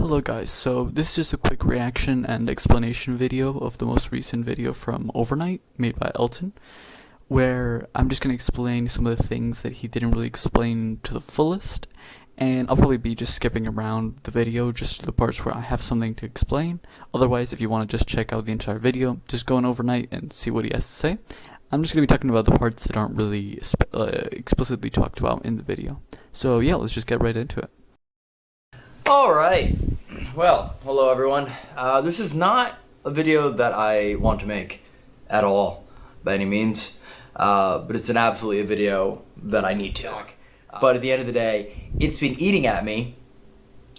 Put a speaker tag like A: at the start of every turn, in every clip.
A: Hello guys, so this is just a quick reaction and explanation video of the most recent video from Overnight, made by Elton, where I'm just going to explain some of the things that he didn't really explain to the fullest, and I'll probably be just skipping around the video just to the parts where I have something to explain. Otherwise, if you want to just check out the entire video, just go on Overnight and see what he has to say. I'm just going to be talking about the parts that aren't really explicitly talked about in the video. So yeah, let's just get right into it.
B: Alright, well, hello everyone. This is not a video that I want to make at all, by any means, but it's absolutely a video that I need to. But at the end of the day, it's been eating at me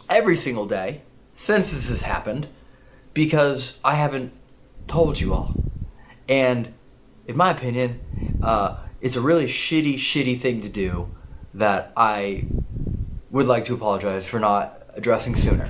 B: every single day since this has happened because I haven't told you all. And in my opinion, it's a really shitty thing to do that I would like to apologize for not addressing sooner.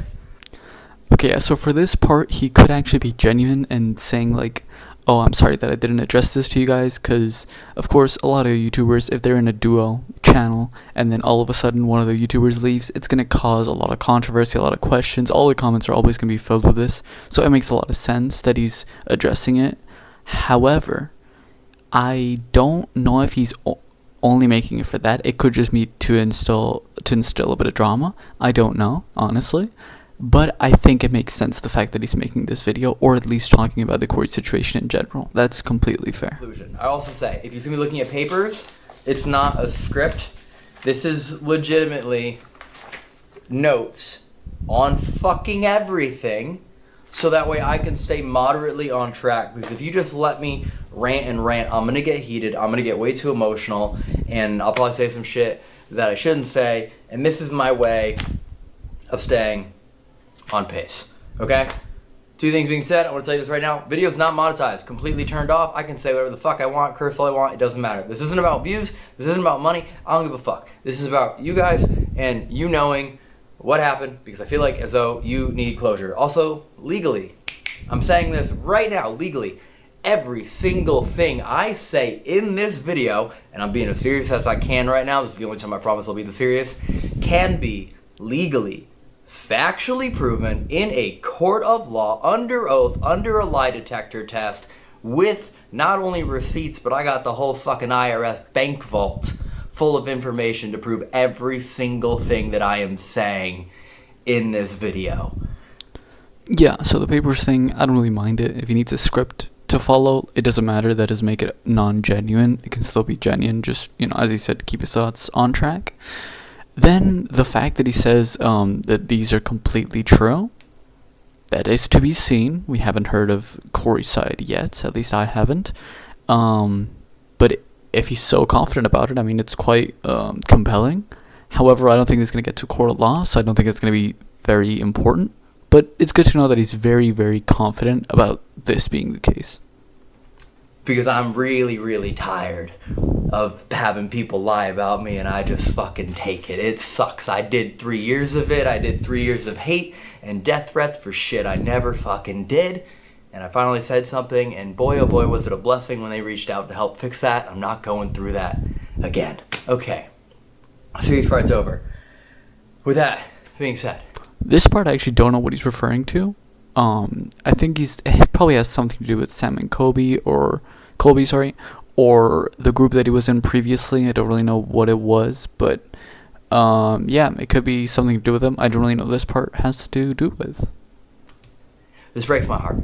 A: Okay, so for this part, he could actually be genuine and saying like, oh, I'm sorry that I didn't address this to you guys, because of course a lot of YouTubers, if they're in a duo channel and then all of a sudden one of the YouTubers leaves, it's going to cause a lot of controversy, a lot of questions. All the comments are always going to be filled with this, so it makes a lot of sense that he's addressing it. However, I don't know if he's only making it for that. It could just be to instill a bit of drama. I don't know, honestly. But I think it makes sense, the fact that he's making this video, or at least talking about the Corey situation in general. That's completely fair.
B: I also say, if you see me looking at papers, it's not a script. This is legitimately notes on fucking everything, so that way I can stay moderately on track. Because if you just let me rant, I'm gonna get heated, I'm gonna get way too emotional, and I'll probably say some shit that I shouldn't say, and this is my way of staying on pace, okay? Two things being said, I want to tell you this right now. Video's not monetized, completely turned off. I can say whatever the fuck I want, curse all I want, it doesn't matter. This isn't about views, this isn't about money, I don't give a fuck. This is about you guys and you knowing what happened, because I feel like as though you need closure. Also, legally, I'm saying this right now, legally, every single thing I say in this video, and I'm being as serious as I can right now, this is the only time I promise I'll be this serious, can be legally, factually proven in a court of law, under oath, under a lie detector test, with not only receipts, but I got the whole fucking IRS bank vault full of information to prove every single thing that I am saying in this video.
A: Yeah, so the papers thing, I don't really mind it. If he needs a script to follow, it doesn't matter. That doesn't make it non-genuine. It can still be genuine, just, as he said, keep his thoughts on track. Then the fact that he says that these are completely true, that is to be seen. We haven't heard of Corey's side yet, at least I haven't. But if he's so confident about it, I mean, it's quite compelling. However, I don't think it's going to get to court of law, so I don't think it's going to be very important. But it's good to know that he's very confident about this being the case.
B: Because I'm really tired of having people lie about me, and I just fucking take it. It sucks. I did 3 years of it. I did 3 years of hate and death threats for shit I never fucking did. And I finally said something, and boy oh boy was it a blessing when they reached out to help fix that. I'm not going through that again. Okay. Serious part's over. With that being said,
A: this part I actually don't know what he's referring to. I think it probably has something to do with Sam and Colby, or the group that he was in previously. I don't really know what it was, but yeah, it could be something to do with him. I don't really know what this part has to do with.
B: This breaks my heart.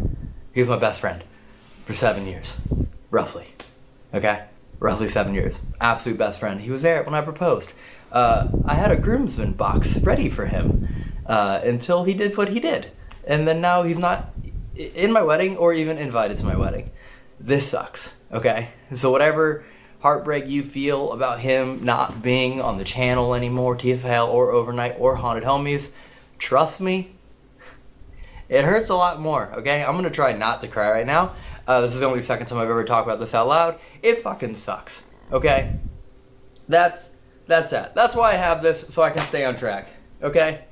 B: He was my best friend for 7 years, roughly. Okay? Roughly 7 years. Absolute best friend. He was there when I proposed. I had a groomsman box ready for him until he did what he did. And then now he's not in my wedding or even invited to my wedding. This sucks, okay? So whatever heartbreak you feel about him not being on the channel anymore, TFL or Overnight or Haunted Homies, trust me, it hurts a lot more, okay? I'm gonna try not to cry right now. This is the only second time I've ever talked about this out loud. It fucking sucks, okay? That's that. That's why I have this, so I can stay on track, okay?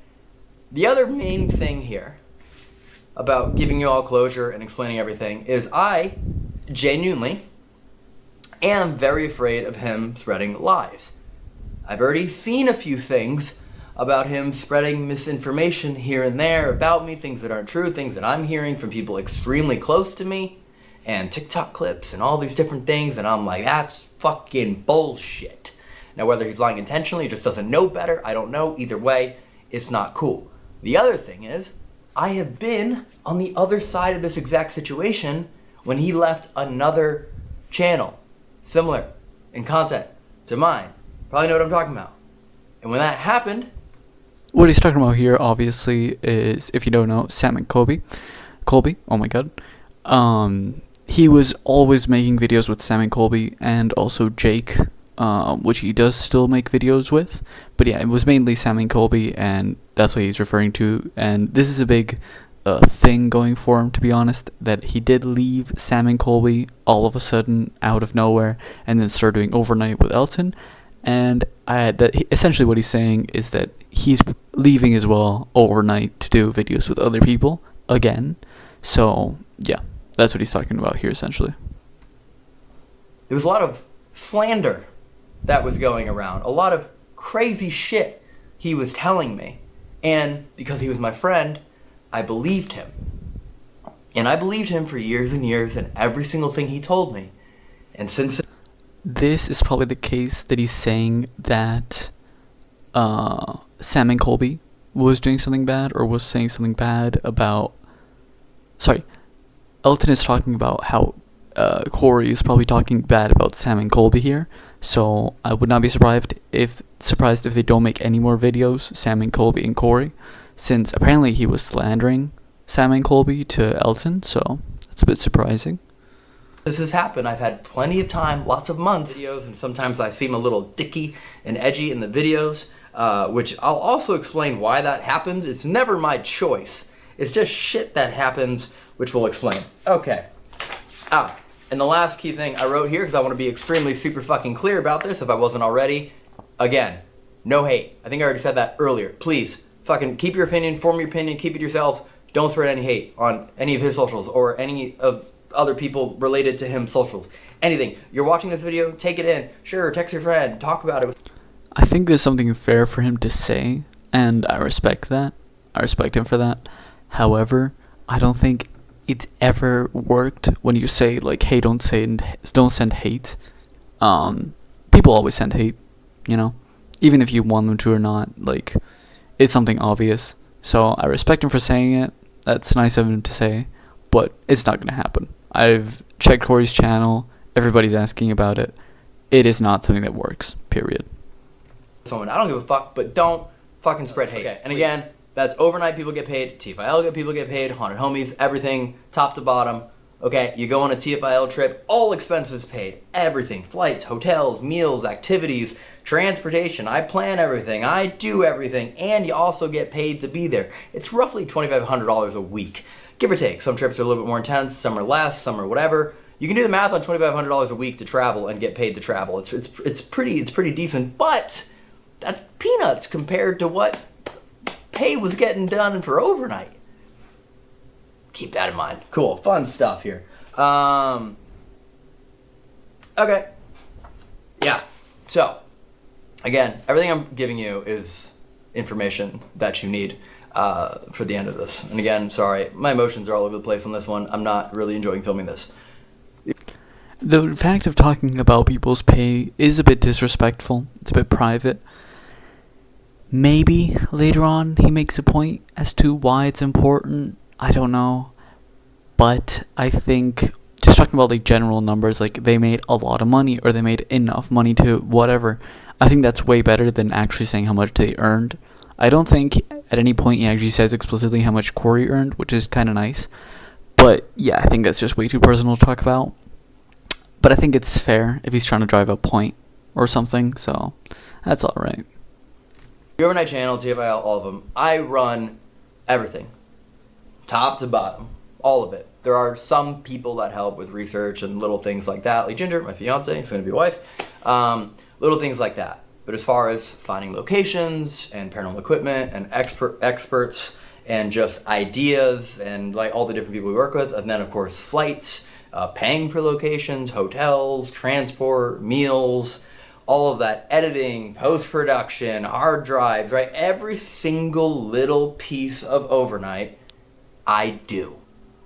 B: The other main thing here about giving you all closure and explaining everything is I genuinely am very afraid of him spreading lies. I've already seen a few things about him spreading misinformation here and there about me, things that aren't true, things that I'm hearing from people extremely close to me, and TikTok clips and all these different things, and I'm like, that's fucking bullshit. Now, whether he's lying intentionally or just doesn't know better, I don't know. Either way, it's not cool. The other thing is, I have been on the other side of this exact situation when he left another channel, similar in content to mine. Probably know what I'm talking about. And when that happened...
A: What he's talking about here, obviously, is, if you don't know, Sam and Colby, oh my god. He was always making videos with Sam and Colby, and also Jake, which he does still make videos with. But yeah, it was mainly Sam and Colby, and that's what he's referring to. And this is a big thing going for him, to be honest, that he did leave Sam and Colby all of a sudden, out of nowhere, and then start doing Overnight with Elton. And essentially what he's saying is that he's leaving as well overnight to do videos with other people again. So yeah, that's what he's talking about here essentially.
B: There was a lot of slander that was going around, a lot of crazy shit he was telling me, and because he was my friend, I believed him. And I believed him for years and years, and every single thing he told me. And since
A: this is probably the case that he's saying that Sam and Colby was doing something bad, or was saying something bad about... Sorry, Elton is talking about how Corey is probably talking bad about Sam and Colby here. So I would not be surprised if they don't make any more videos, Sam and Colby and Corey, since apparently he was slandering Sam and Colby to Elton, so that's a bit surprising.
B: This has happened. I've had plenty of time, lots of months, videos, and sometimes I seem a little dicky and edgy in the videos, which I'll also explain why that happens. It's never my choice. It's just shit that happens, which we'll explain. Okay. And the last key thing I wrote here, because I want to be extremely super fucking clear about this, if I wasn't already, again, no hate. I think I already said that earlier. Please, fucking keep your opinion, form your opinion, keep it yourself. Don't spread any hate on any of his socials or any of other people related to him socials. Anything. You're watching this video, take it in. Sure, text your friend, talk about it.
A: I think there's something fair for him to say, and I respect that. I respect him for that. However, I don't think it's ever worked when you say, like, hey, don't send hate. People always send hate, you know? Even if you want them to or not, like, it's something obvious. So I respect him for saying it. That's nice of him to say, but it's not going to happen. I've checked Corey's channel. Everybody's asking about it. It is not something that works, period.
B: Someone, I don't give a fuck, but don't fucking spread hate. Okay, and again, that's Overnight people get paid, TFIL people get paid, Haunted Homies, everything, top to bottom. Okay, you go on a TFIL trip, all expenses paid, everything, flights, hotels, meals, activities, transportation. I plan everything, I do everything, and you also get paid to be there. It's roughly $2,500 a week, give or take. Some trips are a little bit more intense, some are less, some are whatever. You can do the math on $2,500 a week to travel and get paid to travel. It's pretty decent, but that's peanuts compared to what pay was getting done for Overnight. Keep that in mind. Cool, fun stuff here. Okay. Yeah, so, again, everything I'm giving you is information that you need for the end of this. And again, sorry, my emotions are all over the place on this one. I'm not really enjoying filming this.
A: The fact of talking about people's pay is a bit disrespectful. It's a bit private. Maybe later on he makes a point as to why it's important. I don't know. But I think just talking about like general numbers, like they made a lot of money or they made enough money to whatever, I think that's way better than actually saying how much they earned. I don't think at any point he actually says explicitly how much Corey earned, which is kind of nice. But yeah, I think that's just way too personal to talk about. But I think it's fair if he's trying to drive a point or something, so that's alright.
B: The Overnight channel, TFIL, all of them. I run everything. Top to bottom. All of it. There are some people that help with research and little things like that. Like Ginger, my fiance, soon to be wife. Little things like that. But as far as finding locations and paranormal equipment and experts and just ideas and like all the different people we work with, and then of course flights, paying for locations, hotels, transport, meals, all of that editing, post-production, hard drives, right? Every single little piece of overnight, I do.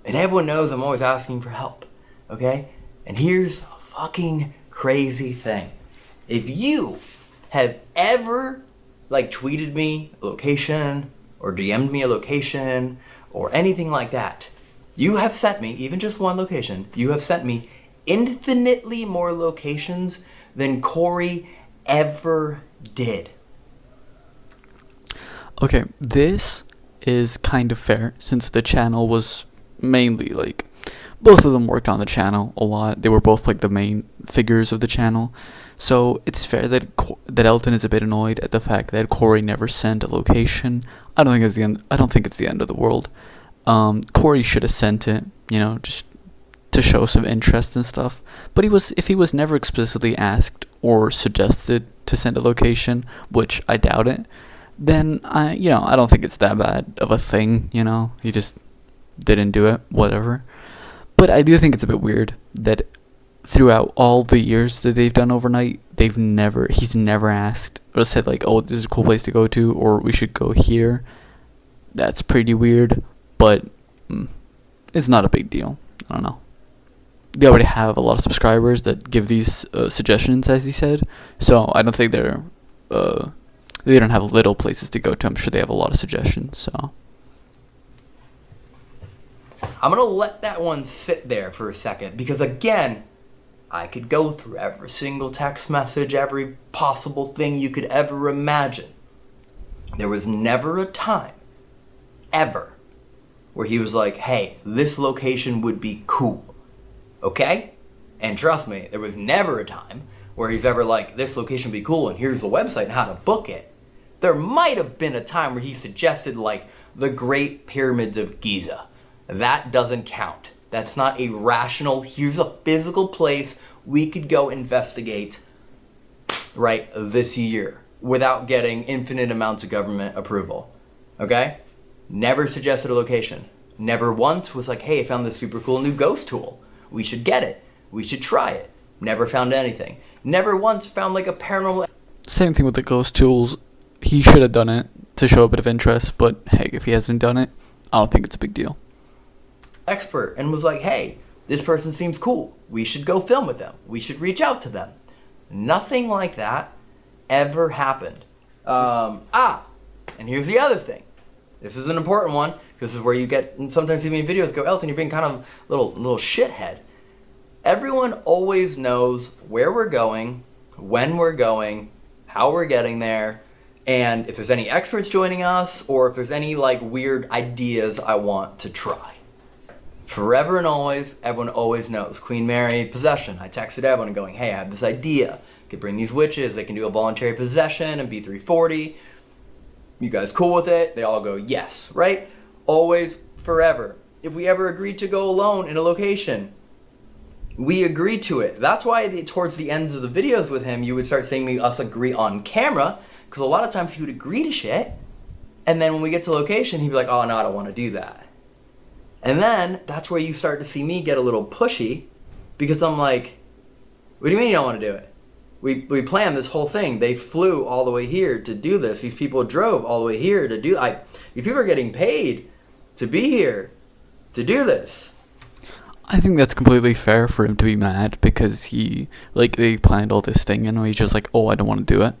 B: And everyone knows I'm always asking for help, okay? And here's a fucking crazy thing. If you have ever, like, tweeted me a location, or DM'd me a location, or anything like that, you have sent me, even just one location, you have sent me infinitely more locations than Corey ever did.
A: Okay, this is kind of fair since the channel was mainly like both of them worked on the channel a lot. They were both like the main figures of the channel. So it's fair that Elton is a bit annoyed at the fact that Corey never sent a location. I don't think it's the end of the world. Corey should have sent it, just to show some interest and stuff. But if he was never explicitly asked or suggested to send a location, which I doubt it, then I don't think it's that bad of a thing. He just didn't do it, whatever. But I do think it's a bit weird that throughout all the years that they've done overnight, he's never asked or said like, oh, this is a cool place to go to, or we should go here. That's pretty weird, but it's not a big deal. I don't know. They already have a lot of subscribers that give these suggestions, as he said, so I don't think they don't have little places to go to. I'm sure they have a lot of suggestions, so
B: I'm going to let that one sit there for a second because, again, I could go through every single text message, every possible thing you could ever imagine. There was never a time, ever, where he was like, hey, this location would be cool, okay? And trust me, there was never a time where he's ever like, this location would be cool and here's the website and how to book it. There might have been a time where he suggested like the Great Pyramids of Giza. That doesn't count. That's not a rational, here's a physical place we could go investigate right this year without getting infinite amounts of government approval. Okay? Never suggested a location. Never once was like, hey, I found this super cool new ghost tool. We should get it. We should try it. Never found anything. Never once found like a paranormal...
A: Same thing with the ghost tools. He should have done it to show a bit of interest, but hey, if he hasn't done it, I don't think it's a big deal.
B: Expert and was like, hey, this person seems cool. We should go film with them. We should reach out to them. Nothing like that ever happened. And here's the other thing. This is an important one. This is where you get, sometimes see me in videos go, Elton, you're being kind of little shithead. Everyone always knows where we're going, when we're going, how we're getting there, and if there's any experts joining us, or if there's any like weird ideas I want to try. Forever and always, everyone always knows. Queen Mary possession. I texted everyone going, hey, I have this idea. I could bring these witches. They can do a voluntary possession and B340. You guys cool with it? They all go, yes, right? Always, forever. If we ever agreed to go alone in a location, we agreed to it. That's why towards the ends of the videos with him, you would start seeing us agree on camera, because a lot of times he would agree to shit, and then when we get to location, he'd be like, oh, no, I don't want to do that. And then that's where you start to see me get a little pushy, because I'm like, what do you mean you don't want to do it? We planned this whole thing. They flew all the way here to do this. These people drove all the way here to do... These people are getting paid to be here to do this.
A: I think that's completely fair for him to be mad because they planned all this thing and he's just like, oh, I don't want to do it.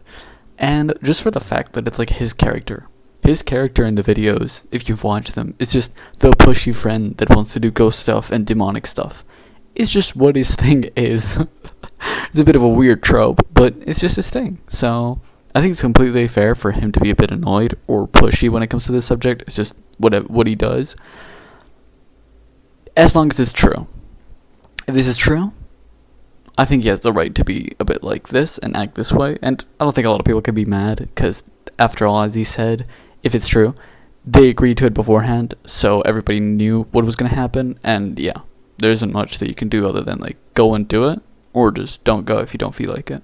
A: And just for the fact that it's like his character. His character in the videos, if you've watched them, is just the pushy friend that wants to do ghost stuff and demonic stuff. It's just what his thing is. It's a bit of a weird trope, but it's just his thing. So I think it's completely fair for him to be a bit annoyed or pushy when it comes to this subject. It's just what he does. As long as it's true. If this is true, I think he has the right to be a bit like this and act this way. And I don't think a lot of people can be mad because, after all, as he said, if it's true, they agreed to it beforehand, so everybody knew what was going to happen. And yeah, there isn't much that you can do other than like go and do it, or just don't go if you don't feel like it.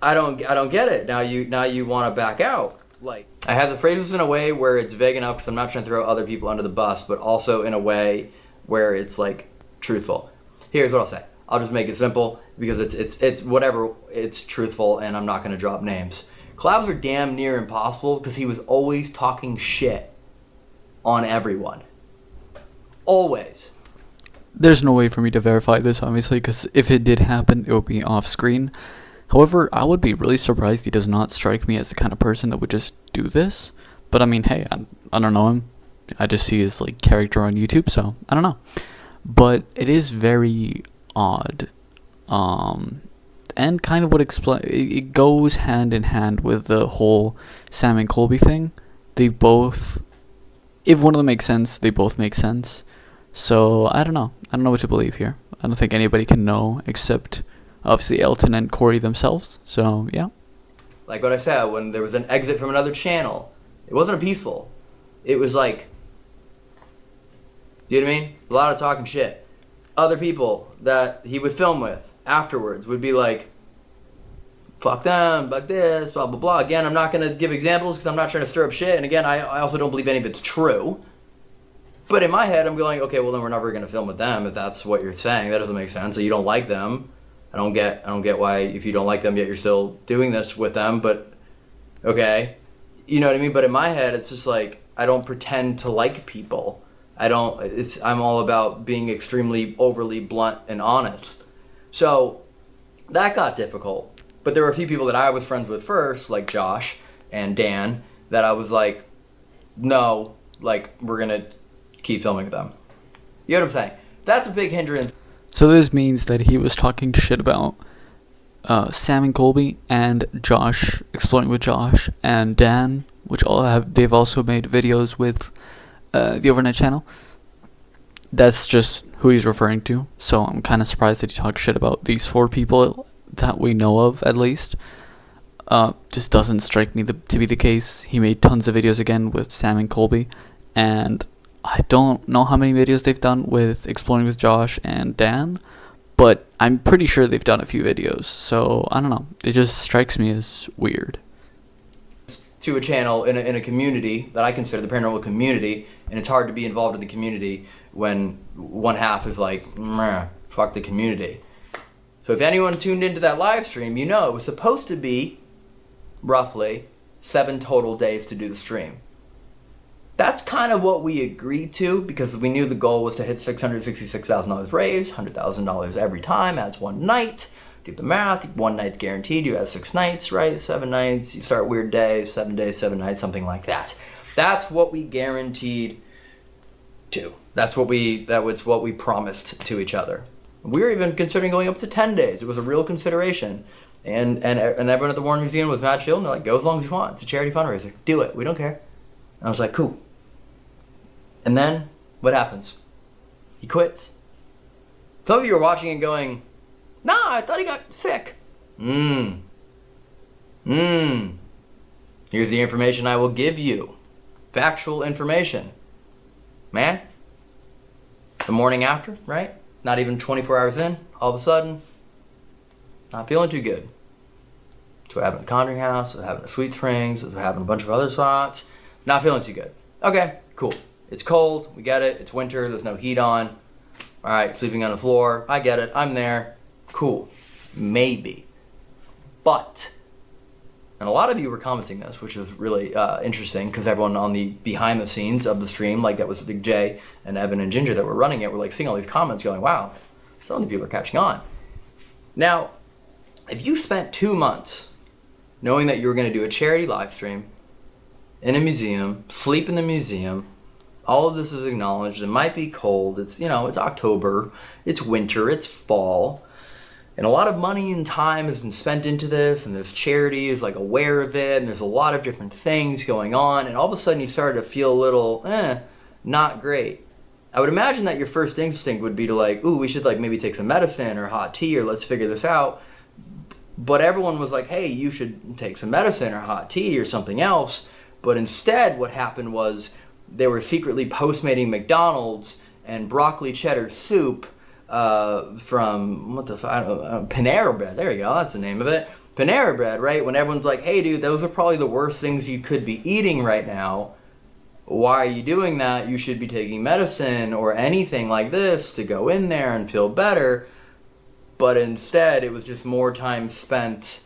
B: I don't get it. Now you want to back out. Like, I have the phrases in a way where it's vague enough because I'm not trying to throw other people under the bus, but also in a way where it's like truthful. Here's what I'll say. I'll just make it simple because it's whatever, it's truthful, and I'm not going to drop names. Collabs are damn near impossible because he was always talking shit on everyone. Always.
A: There's no way for me to verify this, obviously, because if it did happen, it would be off screen. However, I would be really surprised he does not strike me as the kind of person that would just do this. But I mean, hey, I don't know him. I just see his like character on YouTube, so I don't know. But it is very odd. And kind of what it goes hand in hand with the whole Sam and Colby thing. They both, if one of them makes sense, they both make sense. So I don't know. I don't know what to believe here. I don't think anybody can know except obviously Elton and Corey themselves. So yeah.
B: Like what I said, when there was an exit from another channel, it wasn't a peaceful. It was like, you know what I mean? A lot of talking shit. Other people that he would film with afterwards would be like, fuck them, fuck this, blah, blah, blah. Again, I'm not going to give examples because I'm not trying to stir up shit. And again, I also don't believe any of it's true. But in my head, I'm going, okay, well then we're never going to film with them if that's what you're saying. That doesn't make sense. So you don't like them. I don't get why if you don't like them yet you're still doing this with them. But okay, you know what I mean. But in my head, it's just like I don't pretend to like people. I'm all about being extremely overly blunt and honest. So that got difficult. But there were a few people that I was friends with first, like Josh and Dan, that I was like, no, like we're gonna keep filming with them. You know what I'm saying? That's a big hindrance.
A: So this means that he was talking shit about Sam and Colby and Josh, exploring with Josh and Dan, which they've also made videos with the Overnight channel. That's just who he's referring to. So I'm kind of surprised that he talks shit about these 4 people that we know of, at least. Just doesn't strike me to be the case. He made tons of videos again with Sam and Colby, and I don't know how many videos they've done with Exploring with Josh and Dan, but I'm pretty sure they've done a few videos, so I don't know. It just strikes me as weird.
B: To a channel in a community that I consider the paranormal community, and it's hard to be involved in the community when one half is like, meh, fuck the community. So if anyone tuned into that live stream, you know it was supposed to be roughly 7 total days to do the stream. That's kind of what we agreed to because we knew the goal was to hit $666,000 raised, $100,000 every time, adds one night. Do the math, one night's guaranteed, you have 6 nights, right? 7 nights, you start weird days, 7 days, 7 nights, something like that. That's what we guaranteed to. That's what we promised to each other. We were even considering going up to 10 days. It was a real consideration. And everyone at the Warren Museum was mad chill, and they're like, go as long as you want. It's a charity fundraiser. Do it. We don't care. And I was like, cool. And then, what happens? He quits. Some of you are watching and going, nah, I thought he got sick. Here's the information I will give you. Factual information. Man, the morning after, right? Not even 24 hours in, all of a sudden, not feeling too good. That's what happened at Conjuring House, what happened at Sweet Springs, what happened at a bunch of other spots. Not feeling too good. Okay, cool. It's cold, we get it, it's winter, there's no heat on. Alright, sleeping on the floor, I get it, I'm there. Cool. Maybe. But, and a lot of you were commenting this, which was really interesting, because everyone on the behind the scenes of the stream, like that was Big J and Evan and Ginger that were running it, were like seeing all these comments going, wow, some of the people are catching on. Now, if you spent 2 months knowing that you were going to do a charity live stream in a museum, sleep in the museum, all of this is acknowledged, it might be cold, it's, you know, it's October, it's winter, it's fall, and a lot of money and time has been spent into this, and this charity is like aware of it, and there's a lot of different things going on, and all of a sudden you start to feel a little, not great. I would imagine that your first instinct would be to like, ooh, we should like maybe take some medicine or hot tea or let's figure this out. But everyone was like, hey, you should take some medicine or hot tea or something else. But instead what happened was they were secretly Postmating McDonald's and broccoli cheddar soup from, Panera Bread. There you go, that's the name of it. Panera Bread, right? When everyone's like, hey, dude, those are probably the worst things you could be eating right now. Why are you doing that? You should be taking medicine or anything like this to go in there and feel better. but instead it was just more time spent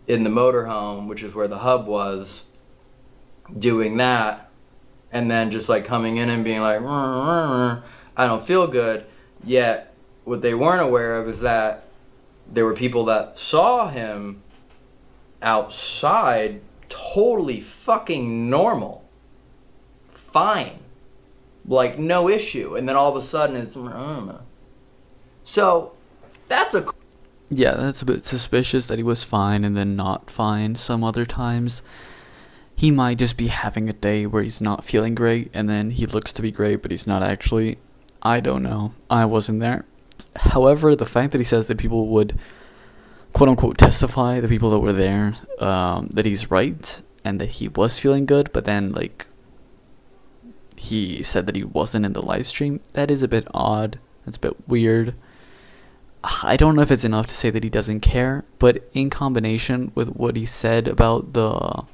B: in the motorhome, which is where the hub was, doing that, and then just like coming in and being like, I don't feel good. Yet what they weren't aware of is that there were people that saw him outside totally fucking normal, fine, like no issue, and then all of a sudden it's so that's a
A: Yeah, that's a bit suspicious that he was fine and then not fine some other times. He might just be having a day where he's not feeling great and then he looks to be great but he's not actually. I don't know. I wasn't there. However, the fact that he says that people would quote unquote testify, the people that were there, that he's right and that he was feeling good, but then like he said that he wasn't in the live stream, that is a bit odd. That's a bit weird. I don't know if it's enough to say that he doesn't care, but in combination with what he said about the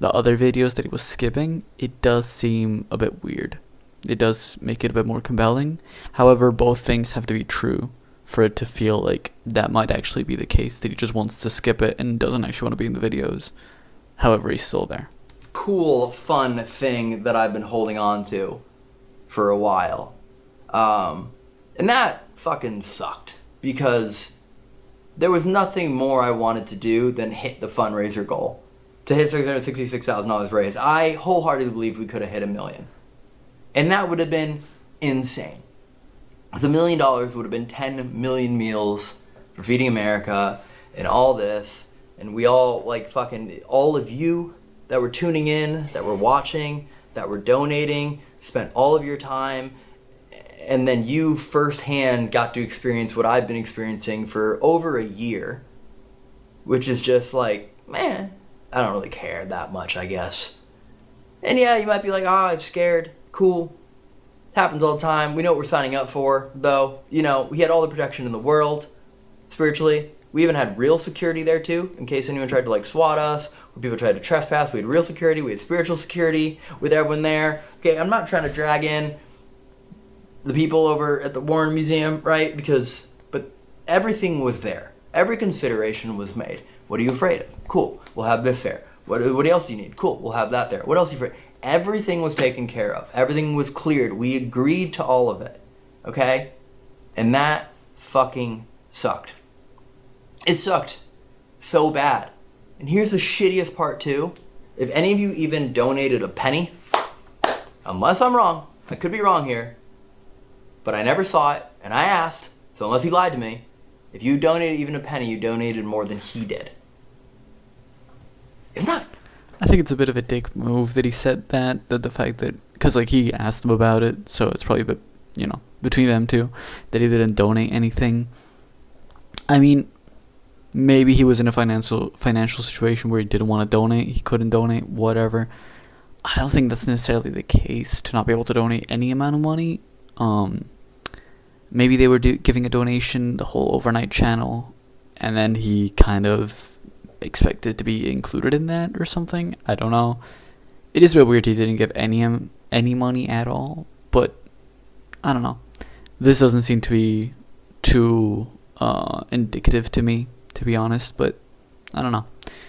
A: other videos that he was skipping, it does seem a bit weird. It does make it a bit more compelling. However, both things have to be true for it to feel like that might actually be the case, that he just wants to skip it and doesn't actually want to be in the videos. However, he's still there.
B: cool, fun thing that I've been holding on to for a while. And that fucking sucked because there was nothing more I wanted to do than hit the fundraiser goal. To hit $666,000 raised, I wholeheartedly believe we could have hit $1 million. And that would have been insane. Because $1 million would have been 10 million meals for feeding America and all this. And we all, like, fucking, all of you that were tuning in, that were watching, that were donating, spent all of your time. And then you firsthand got to experience what I've been experiencing for over a year. Which is just like, man, I don't really care that much, I guess. And yeah, you might be like, I'm scared. Cool. Happens all the time. We know what we're signing up for, though. You know, we had all the protection in the world, spiritually. We even had real security there, too, in case anyone tried to, like, swat us, or people tried to trespass. We had real security. We had spiritual security with everyone there. Okay, I'm not trying to drag in the people over at the Warren Museum, right? But everything was there. Every consideration was made. What are you afraid of? Cool. We'll have this there. What else do you need? Cool. We'll have that there. What else are you afraid of? Everything was taken care of. Everything was cleared. We agreed to all of it. Okay? And that fucking sucked. It sucked so bad. And here's the shittiest part too. If any of you even donated a penny, unless I'm wrong, I could be wrong here, but I never saw it, and I asked, so unless he lied to me, if you donated even a penny, you donated more than he did. Isn't that?
A: I think it's a bit of a dick move that he said that the fact that, because like he asked him about it, so it's probably a bit, between them two, that he didn't donate anything. I mean, maybe he was in a financial situation where he didn't want to donate, he couldn't donate, whatever. I don't think that's necessarily the case, to not be able to donate any amount of money. Maybe they were giving a donation, the whole overnight channel, and then he kind of expected to be included in that or something. I don't know. It is a bit weird he didn't give any money at all, but I don't know. This doesn't seem to be too indicative to me, to be honest, but I don't know.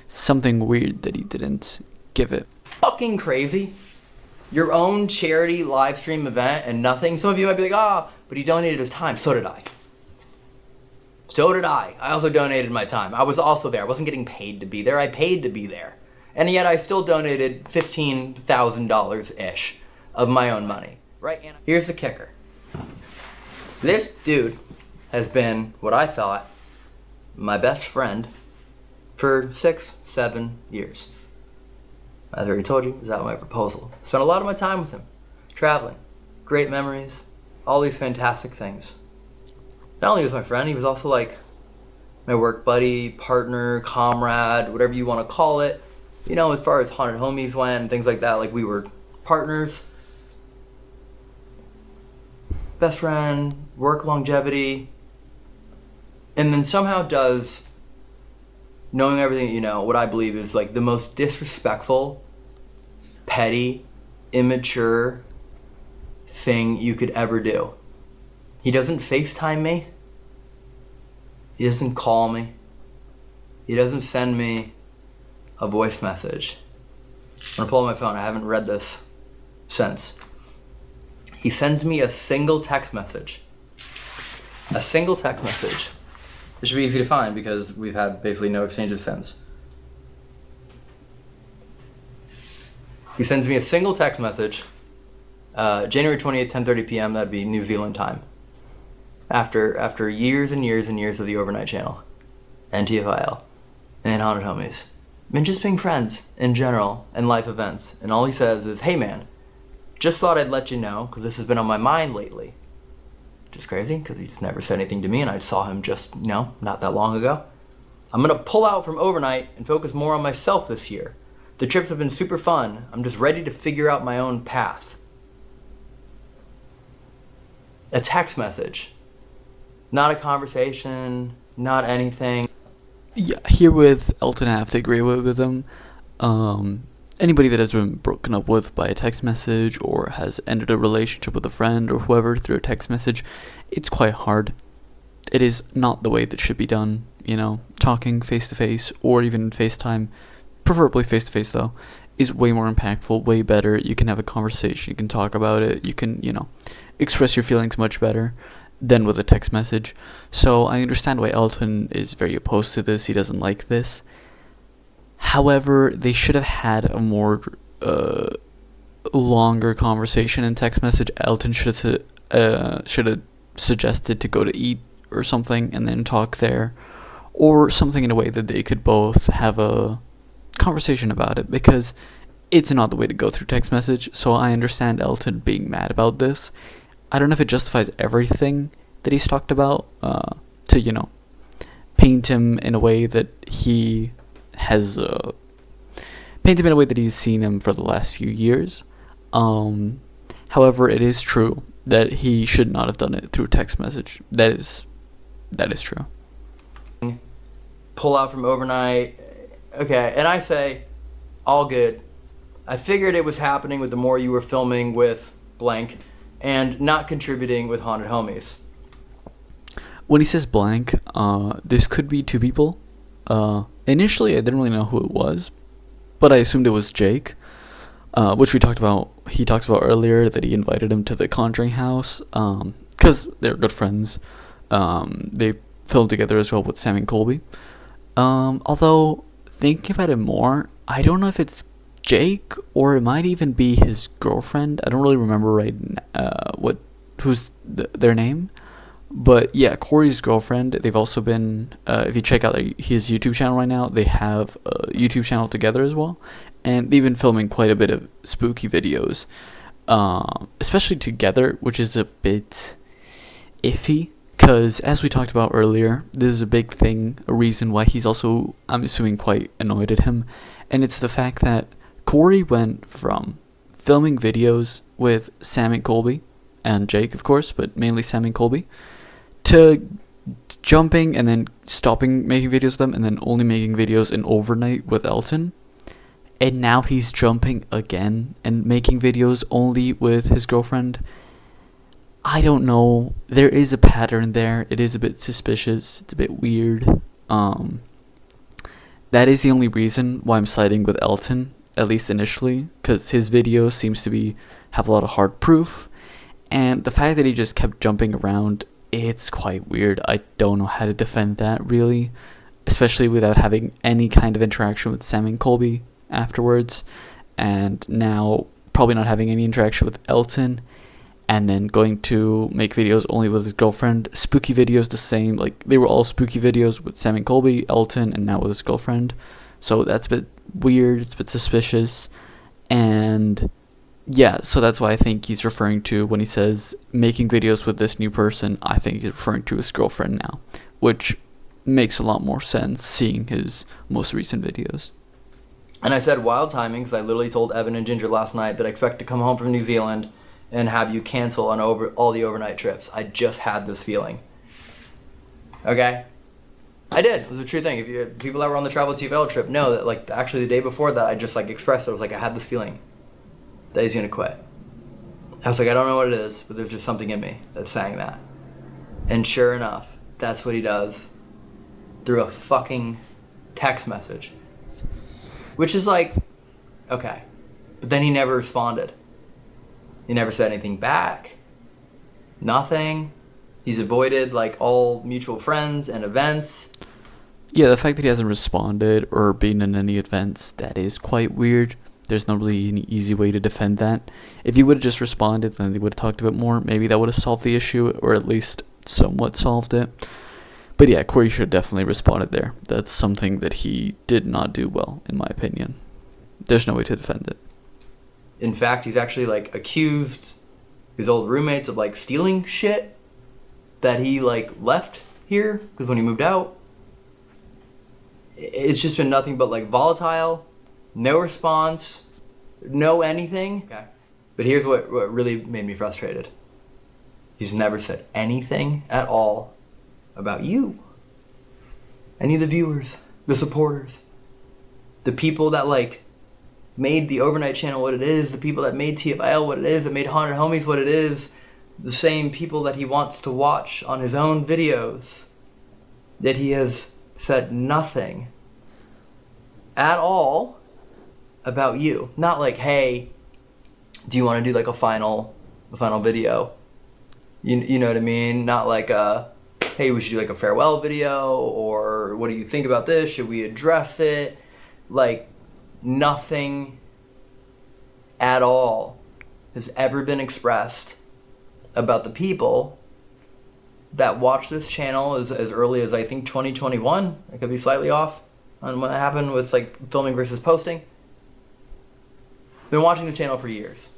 A: Something weird that he didn't give it.
B: Fucking crazy. Your own charity live stream event and nothing. Some of you might be like, but he donated his time. So did I. I also donated my time. I was also there. I wasn't getting paid to be there. I paid to be there. And yet I still donated $15,000-ish of my own money. Right? And here's the kicker. This dude has been what I thought my best friend for 6-7 years. As I already told you, was out my proposal. Spent a lot of my time with him. Traveling. Great memories. All these fantastic things. Not only was my friend, he was also like my work buddy, partner, comrade, whatever you want to call it. As far as Haunted Homies went and things like that, like we were partners. Best friend, work longevity. And then somehow does, knowing everything what I believe is like the most disrespectful, petty, immature thing you could ever do. He doesn't FaceTime me. He doesn't call me. He doesn't send me a voice message. I'm gonna pull out my phone. I haven't read this since. He sends me a single text message. A single text message. It should be easy to find because we've had basically no exchanges since. He sends me a single text message. January 28th, 10:30 p.m. That'd be New Zealand time. After years and years and years of the overnight channel, NTFIL, and Haunted Homies, and just being friends in general and life events. And all he says is, "Hey man, just thought I'd let you know because this has been on my mind lately." Just crazy because he's never said anything to me, and I saw him just not that long ago. "I'm gonna pull out from overnight and focus more on myself this year. The trips have been super fun. I'm just ready to figure out my own path." A text message. Not a conversation, not anything.
A: Yeah, here with Elton, I have to agree with him. Anybody that has been broken up with by a text message or has ended a relationship with a friend or whoever through a text message, it's quite hard. It is not the way that should be done, talking face-to-face or even FaceTime, preferably face-to-face though, is way more impactful, way better. You can have a conversation, you can talk about it, you can, express your feelings much better than with a text message. So I understand why Elton is very opposed to this. He doesn't like this. However, they should have had a more longer conversation in text message. Elton should have suggested to go to eat or something and then talk there, or something in a way that they could both have a conversation about it, because it's not the way to go through text message. So I understand Elton being mad about this. I don't know if it justifies everything that he's talked about, to, paint him in a way that he has, paint him in a way that he's seen him for the last few years. However, it is true that he should not have done it through text message. That is true.
B: Pull out from overnight. Okay, and I say, all good. I figured it was happening with the more you were filming with blank and not contributing with Haunted Homies.
A: When he says blank, this could be two people. Initially, I didn't really know who it was, but I assumed it was Jake, which he talks about earlier, that he invited him to the Conjuring house, because they're good friends. They filmed together as well with Sam and Colby. Although, thinking about it more, I don't know if it's Jake or it might even be his girlfriend. I don't really remember who's their name. But yeah, Corey's girlfriend. They've also been, if you check out his YouTube channel right now, they have a YouTube channel together as well. And they've been filming quite a bit of spooky videos, especially together, which is a bit iffy. Because, as we talked about earlier, this is a big thing, a reason why he's also, I'm assuming, quite annoyed at him. And it's the fact that Corey went from filming videos with Sam and Colby, and Jake, of course, but mainly Sam and Colby, to jumping and then stopping making videos with them, and then only making videos in overnight with Elton. And now he's jumping again and making videos only with his girlfriend. I don't know. There is a pattern there. It is a bit suspicious. It's a bit weird. That is the only reason why I'm siding with Elton, at least initially, because his videos seems to have a lot of hard proof, and the fact that he just kept jumping around, it's quite weird. I don't know how to defend that, really, especially without having any kind of interaction with Sam and Colby afterwards, and now probably not having any interaction with Elton, and then going to make videos only with his girlfriend. Spooky videos the same, like they were all spooky videos with Sam and Colby, Elton, and now with his girlfriend. So that's a bit weird, it's a bit suspicious. And yeah, so that's why I think he's referring to, when he says making videos with this new person, I think he's referring to his girlfriend now, which makes a lot more sense seeing his most recent videos.
B: And I said wild timing because I literally told Evan and Ginger last night that I expect to come home from New Zealand and have you cancel on all the overnight trips. I just had this feeling. Okay? I did. It was a true thing. If people that were on the Travel TFL trip know that, like, actually the day before that, I just, like, expressed it. I was like, I had this feeling that he's going to quit. I was like, I don't know what it is, but there's just something in me that's saying that. And sure enough, that's what he does. through a fucking text message. Which is like, okay. But then he never responded. He never said anything back. Nothing. He's avoided like all mutual friends and events.
A: Yeah, the fact that he hasn't responded or been in any events, that is quite weird. There's not really an easy way to defend that. If he would have just responded, then they would have talked a bit more. Maybe that would have solved the issue, or at least somewhat solved it. But yeah, Corey should have definitely responded there. That's something that he did not do well, in my opinion. There's no way to defend it.
B: In fact, he's actually like accused his old roommates of like stealing shit that he like left here because when he moved out, it's just been nothing but like volatile, no response, no anything. Okay. But here's what really made me frustrated. He's never said anything at all about you. Any of the viewers, the supporters, the people that like made the overnight channel what it is, the people that made TFIL what it is, that made Haunted Homies what it is, the same people that he wants to watch on his own videos, that he has said nothing at all about you. Not like, hey, do you want to do like a final video? You know what I mean? Not like hey, we should do like a farewell video, or what do you think about this? Should we address it? Like, nothing at all has ever been expressed about the people that watch this channel as early as I think 2021. I could be slightly off on what happened with like filming versus posting. Been watching the channel for years.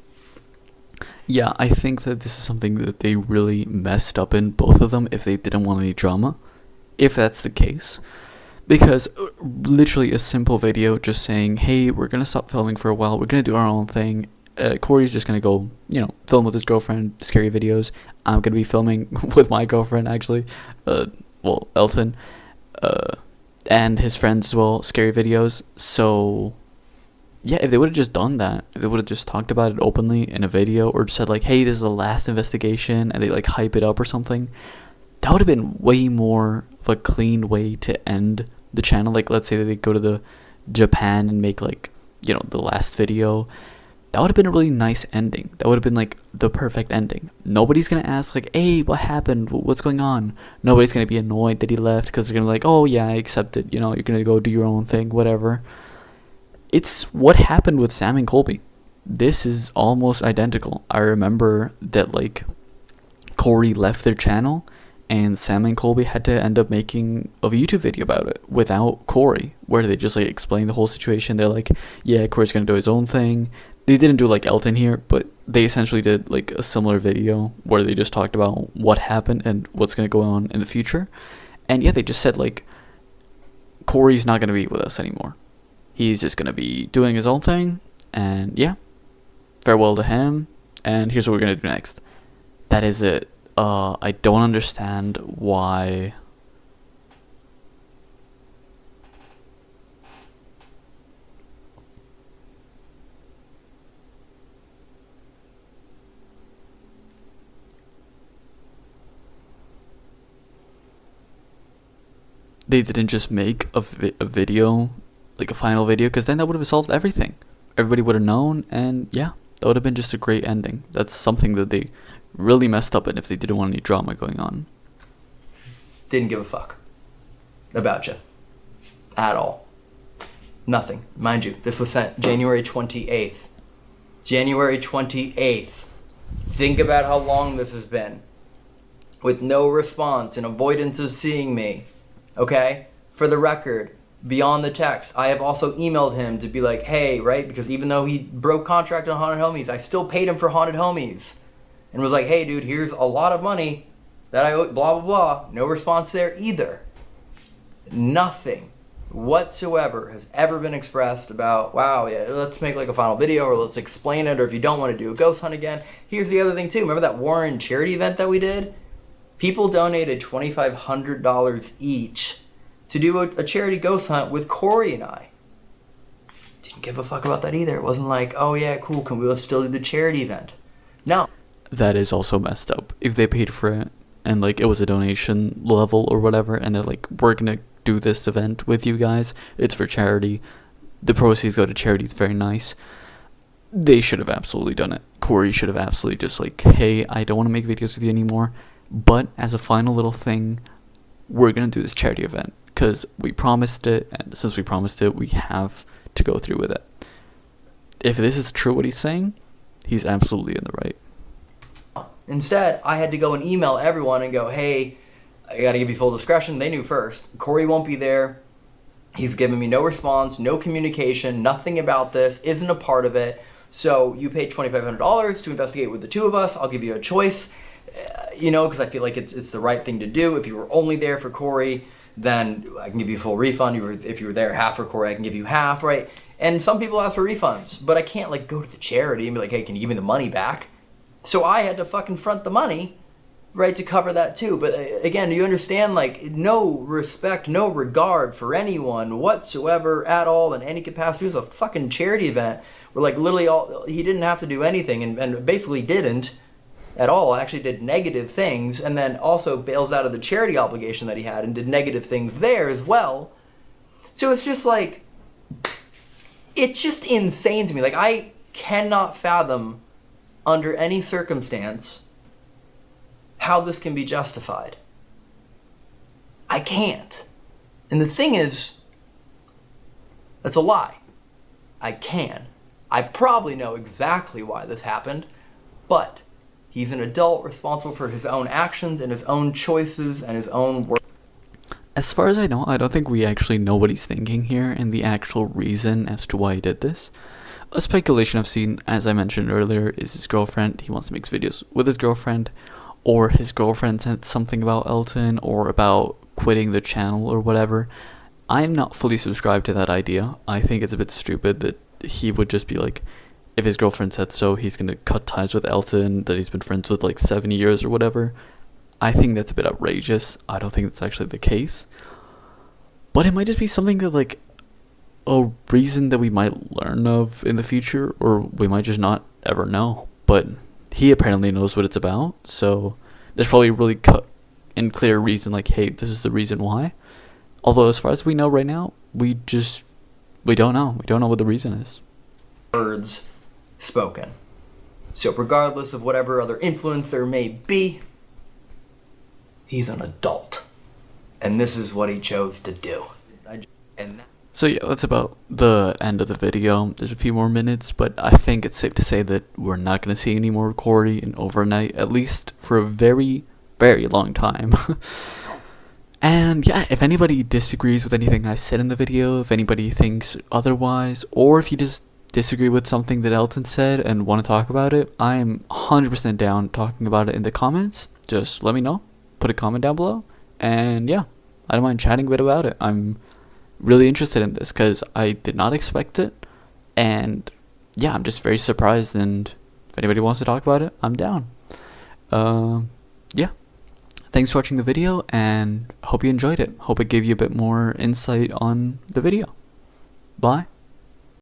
A: Yeah, I think that this is something that they really messed up in, both of them, if they didn't want any drama. If that's the case. Because literally a simple video just saying, hey, we're going to stop filming for a while, we're going to do our own thing. Corey's just going to go, film with his girlfriend, scary videos. I'm going to be filming with my girlfriend, actually. Elton. And his friends as well, scary videos. So, yeah, if they would have just done that, if they would have just talked about it openly in a video, or just said like, hey, this is the last investigation, and they like hype it up or something, that would have been way more of a clean way to end the channel. Like, let's say that they go to the Japan and make like, the last video. That would have been a really nice ending. That would have been like the perfect ending. Nobody's going to ask like, hey, what happened? What's going on? Nobody's going to be annoyed that he left because they're going to be like, oh yeah, I accept it. You're going to go do your own thing, whatever. It's what happened with Sam and Colby. This is almost identical. I remember that like Corey left their channel and Sam and Colby had to end up making a YouTube video about it without Corey, where they just like explain the whole situation. They're like, yeah, Corey's gonna do his own thing. They didn't do like Elton here, but they essentially did like a similar video where they just talked about what happened and what's gonna go on in the future. And yeah, they just said like, Corey's not gonna be with us anymore. He's just gonna be doing his own thing, and yeah, farewell to him, and here's what we're gonna do next. That is it. I don't understand why they didn't just make a video, like a final video, because then that would have solved everything. Everybody would have known, and yeah, that would have been just a great ending. That's something that they really messed up in if they didn't want any drama going on.
B: Didn't give a fuck about you at all. Nothing. Mind you, this was sent January 28th. January 28th. Think about how long this has been. With no response and avoidance of seeing me. Okay? For the record, beyond the text, I have also emailed him to be like, hey, right? Because even though he broke contract on Haunted Homies, I still paid him for Haunted Homies. And was like, hey, dude, here's a lot of money that I owe, blah, blah, blah. No response there either. Nothing whatsoever has ever been expressed about, wow, yeah, let's make like a final video, or let's explain it, or if you don't want to do a ghost hunt again. Here's the other thing, too. Remember that Warren charity event that we did? People donated $2,500 each to do a charity ghost hunt with Corey and I. Didn't give a fuck about that either. It wasn't like, oh, yeah, cool, can we still do the charity event? No.
A: That is also messed up. If they paid for it and like it was a donation level or whatever, and they're like, we're gonna do this event with you guys. It's for charity. The proceeds go to charity. It's very nice. They should have absolutely done it. Corey should have absolutely just like, hey, I don't want to make videos with you anymore, but as a final little thing, we're going to do this charity event because we promised it, and since we promised it, we have to go through with it. If this is true what he's saying, he's absolutely in the right.
B: Instead, I had to go and email everyone and go, hey, I got to give you full discretion. They knew first. Corey won't be there. He's given me no response, no communication, nothing about this, isn't a part of it. So you paid $2,500 to investigate with the two of us. I'll give you a choice, because I feel like it's the right thing to do. If you were only there for Corey, then I can give you a full refund. If you were there half for Corey, I can give you half, right? And some people ask for refunds, but I can't go to the charity and be like, hey, can you give me the money back? So I had to fucking front the money, right, to cover that too. But again, do you understand, no respect, no regard for anyone whatsoever at all in any capacity. It was a fucking charity event where literally he didn't have to do anything and basically didn't at all. Actually did negative things, and then also bails out of the charity obligation that he had and did negative things there as well. So it's just it's just insane to me. I cannot fathom under any circumstance how this can be justified. I can't. And the thing is, that's a lie. I can. I probably know exactly why this happened, but he's an adult responsible for his own actions and his own choices and his own work.
A: As far as I know, I don't think we actually know what he's thinking here and the actual reason as to why he did this. A speculation I've seen, as I mentioned earlier, is his girlfriend. He wants to make videos with his girlfriend, or his girlfriend said something about Elton or about quitting the channel or whatever. I'm not fully subscribed to that idea. I think it's a bit stupid that he would just be like, if his girlfriend said so, he's going to cut ties with Elton that he's been friends with 7 years or whatever. I think that's a bit outrageous. I don't think that's actually the case. But it might just be something that a reason that we might learn of in the future, or we might just not ever know. But he apparently knows what it's about, so there's probably a really cut and clear reason, hey, this is the reason why. Although as far as we know right now, we don't know. We don't know what the reason is.
B: Words spoken. So regardless of whatever other influence there may be, he's an adult. And this is what he chose to do.
A: So yeah, that's about the end of the video. There's a few more minutes, but I think it's safe to say that we're not going to see any more Corey in overnight, at least for a very, very long time. And yeah, if anybody disagrees with anything I said in the video, if anybody thinks otherwise, or if you just disagree with something that Elton said and want to talk about it, I am 100% down talking about it in the comments. Just let me know. Put a comment down below. And yeah, I don't mind chatting a bit about it. I'm really interested in this because I did not expect it. And yeah, I'm just very surprised. And if anybody wants to talk about it, I'm down. Yeah. Thanks for watching the video, and hope you enjoyed it. Hope it gave you a bit more insight on the video. Bye.